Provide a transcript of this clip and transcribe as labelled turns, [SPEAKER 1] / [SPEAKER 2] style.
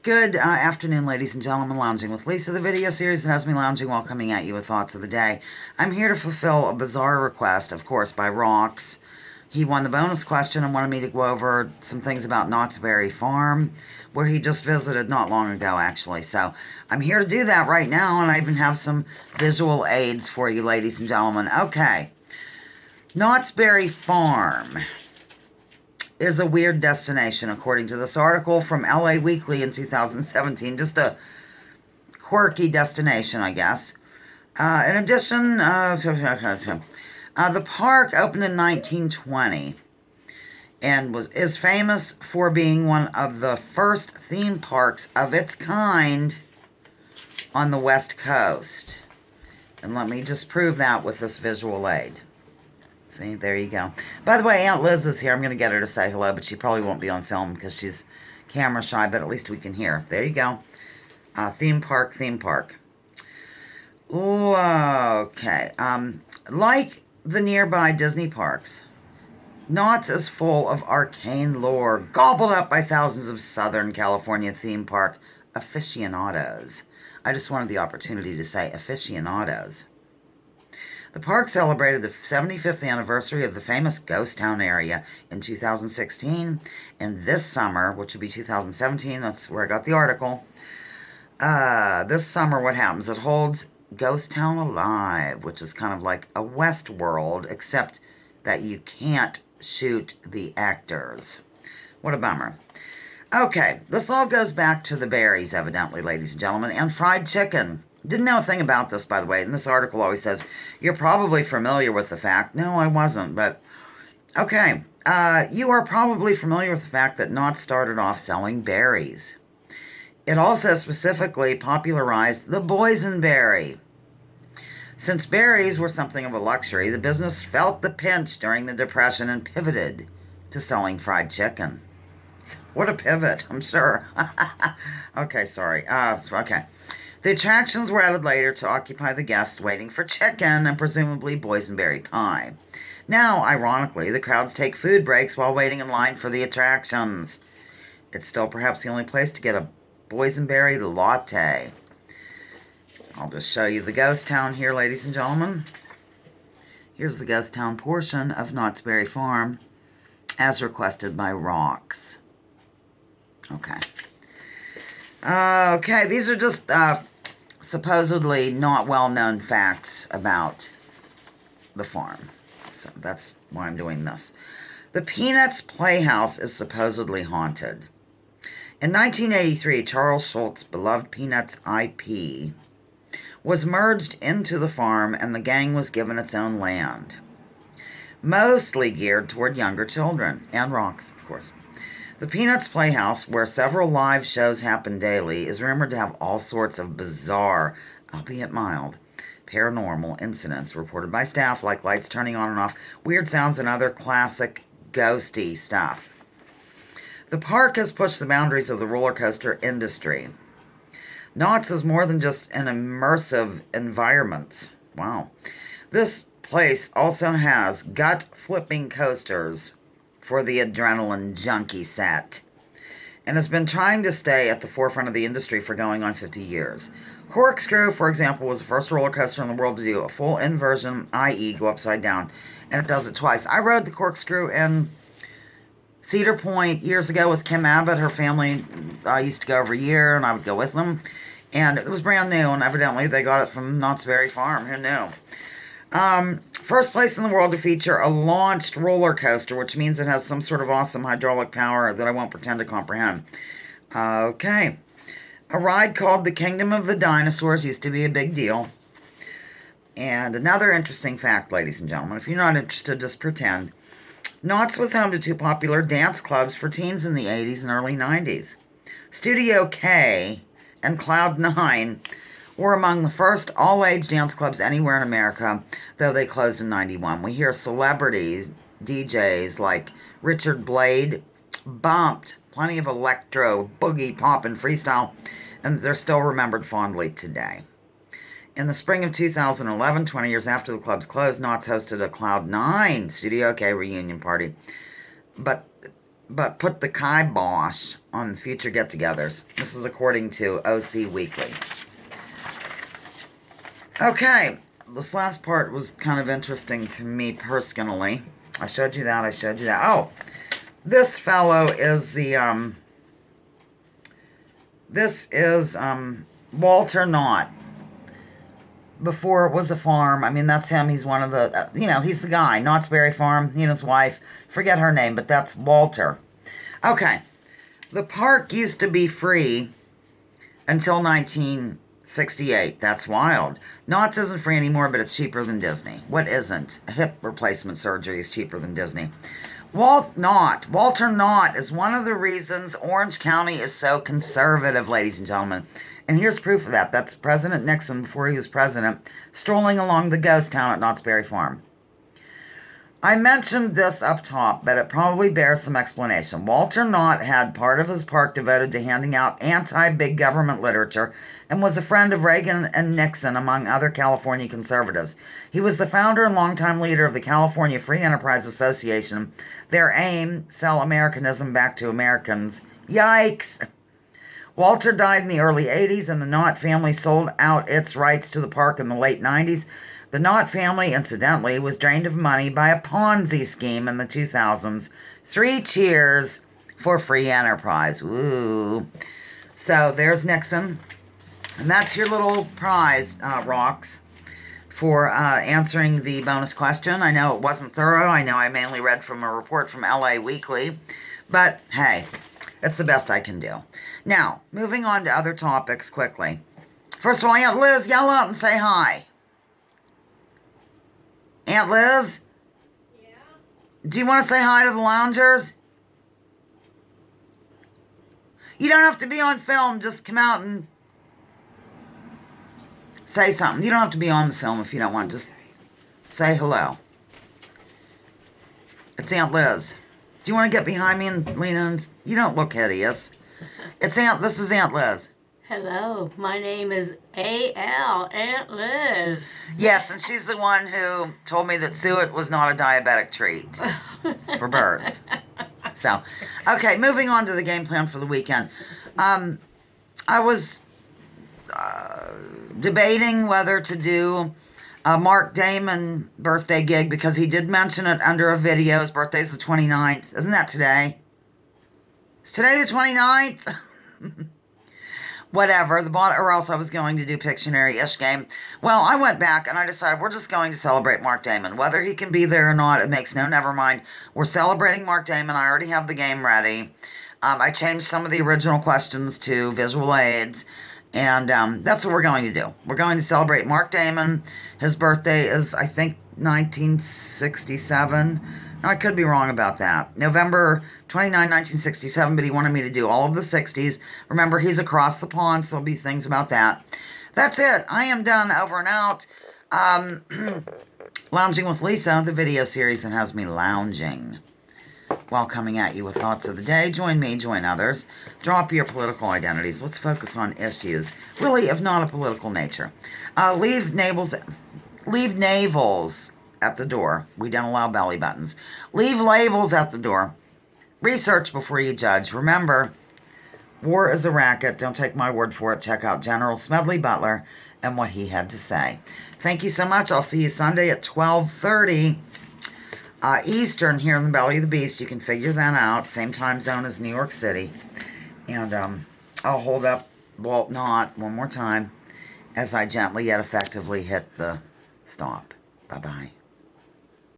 [SPEAKER 1] Good afternoon, ladies and gentlemen. Lounging with Lisa, the video series that has me lounging while coming at you with thoughts of the day. I'm here to fulfill a bizarre request, of course, by Rox. He won the bonus question and wanted me to go over some things about Knott's Berry Farm, where he just visited not long ago, actually. So I'm here to do that right now, and I even have some visual aids for you, ladies and gentlemen. Okay. Knott's Berry Farm is a weird destination, according to this article from LA Weekly in 2017. Just a quirky destination, I guess. In addition, the park opened in 1920 and is famous for being one of the first theme parks of its kind on the West Coast. And let me just prove that with this visual aid. See, there you go. By the way, Aunt Liz is here. I'm going to get her to say hello, but she probably won't be on film because she's camera shy, but at least we can hear. There you go. Theme park. Ooh, okay. Like the nearby Disney parks, Knott's is full of arcane lore, gobbled up by thousands of Southern California theme park aficionados. I just wanted the opportunity to say aficionados. The park celebrated the 75th anniversary of the famous ghost town area in 2016, and this summer, which would be 2017, that's where I got the article, this summer what happens? It holds Ghost Town Alive, which is kind of like a Westworld, except that you can't shoot the actors. What a bummer. Okay, this all goes back to the berries, evidently, ladies and gentlemen, and fried chicken. Didn't know a thing about this, by the way, and this article always says, you're probably familiar with the fact. No, I wasn't, but okay. You are probably familiar with the fact that Knott started off selling berries. It also specifically popularized the boysenberry. Since berries were something of a luxury, the business felt the pinch during the Depression and pivoted to selling fried chicken. What a pivot, I'm sure. Okay, sorry. Okay. The attractions were added later to occupy the guests waiting for chicken and presumably boysenberry pie. Now, ironically, the crowds take food breaks while waiting in line for the attractions. It's still perhaps the only place to get a boysenberry latte. I'll just show you the ghost town here, ladies and gentlemen. Here's the ghost town portion of Knott's Berry Farm, as requested by Rox. Okay. Okay, these are just supposedly not well-known facts about the farm. So that's why I'm doing this. The Peanuts Playhouse is supposedly haunted. In 1983, Charles Schultz's beloved Peanuts IP was merged into the farm and the gang was given its own land, mostly geared toward younger children, and Rox, of course. The Peanuts Playhouse, where several live shows happen daily, is rumored to have all sorts of bizarre, albeit mild, paranormal incidents reported by staff, like lights turning on and off, weird sounds, and other classic ghosty stuff. The park has pushed the boundaries of the roller coaster industry. Knott's is more than just an immersive environment. Wow. This place also has gut-flipping coasters for the adrenaline junkie set, and has been trying to stay at the forefront of the industry for going on 50 years. Corkscrew, for example, was the first roller coaster in the world to do a full inversion, i.e. go upside down, and it does it twice. I rode the Corkscrew in Cedar Point years ago with Kim Abbott. Her family used to go every year, and I would go with them, and it was brand new, and evidently they got it from Knott's Berry Farm. Who knew? First place in the world to feature a launched roller coaster, which means it has some sort of awesome hydraulic power that I won't pretend to comprehend. Okay. A ride called the Kingdom of the Dinosaurs used to be a big deal. And another interesting fact, ladies and gentlemen, if you're not interested, just pretend. Knott's was home to two popular dance clubs for teens in the 80s and early 90s. Studio K and Cloud 9 were among the first all-age dance clubs anywhere in America, though they closed in 91. We hear celebrities, DJs like Richard Blade, bumped plenty of electro, boogie, pop, and freestyle, and they're still remembered fondly today. In the spring of 2011, 20 years after the clubs closed, Knott's hosted a Cloud 9 Studio K reunion party. But but put the kibosh on future get-togethers. This is according to OC Weekly. Okay, this last part was kind of interesting to me personally. I showed you that, Oh, this fellow is the, this is, Walter Knott. Before it was a farm. I mean, that's him. He's one of the, he's the guy. Knott's Berry Farm. He and his wife. Forget her name, but that's Walter. Okay. The park used to be free until 1968. That's wild. Knott's isn't free anymore, but it's cheaper than Disney. What isn't? A hip replacement surgery is cheaper than Disney. Walter Knott is one of the reasons Orange County is so conservative, ladies and gentlemen. And here's proof of that. That's President Nixon, before he was president, strolling along the ghost town at Knott's Berry Farm. I mentioned this up top, but it probably bears some explanation. Walter Knott had part of his park devoted to handing out anti-big government literature and was a friend of Reagan and Nixon, among other California conservatives. He was the founder and longtime leader of the California Free Enterprise Association. Their aim, sell Americanism back to Americans. Yikes! Walter died in the early 80s, and the Knott family sold out its rights to the park in the late 90s. The Knott family, incidentally, was drained of money by a Ponzi scheme in the 2000s. 3 cheers for free enterprise. Woo. So there's Nixon. And that's your little prize, Rocks, for answering the bonus question. I know it wasn't thorough. I know I mainly read from a report from LA Weekly. But, hey, it's the best I can do. Now, moving on to other topics quickly. First of all, Aunt Liz, yell out and say hi. Aunt Liz? Yeah? Do you want to say hi to the loungers? You don't have to be on film. Just come out and say something. You don't have to be on the film if you don't want. Just say hello. It's Aunt Liz. Do you want to get behind me and lean in? You don't look hideous. This is Aunt Liz.
[SPEAKER 2] Hello, my name is A.L., Aunt Liz.
[SPEAKER 1] Yes, and she's the one who told me that suet was not a diabetic treat. It's for birds. So, okay, moving on to the game plan for the weekend. I was debating whether to do a Mark Damon birthday gig because he did mention it under a video. His birthday's the 29th. Isn't that today? Is today the 29th? Whatever, or else I was going to do Pictionary-ish game. Well, I went back and I decided we're just going to celebrate Mark Damon. Whether he can be there or not, it makes never mind. We're celebrating Mark Damon. I already have the game ready. I changed some of the original questions to visual aids. And that's what we're going to do. We're going to celebrate Mark Damon. His birthday is, I think, 1967. No, I could be wrong about that. November 29, 1967, but he wanted me to do all of the 60s. Remember, he's across the pond, so there'll be things about that. That's it. I am done. Over and out. Lounging with Lisa, the video series that has me lounging while coming at you with thoughts of the day. Join me, join others. Drop your political identities. Let's focus on issues, really, of not a political nature. Leave navels at the door. We don't allow belly buttons. Leave labels at the door. Research before you judge. Remember, war is a racket. Don't take my word for it. Check out General Smedley Butler and what he had to say. Thank you so much. I'll see you Sunday at 12:30 Eastern here in the belly of the beast. You can figure that out. Same time zone as New York City. And I'll hold up Walt Knott one more time as I gently yet effectively hit the stop. Bye-bye.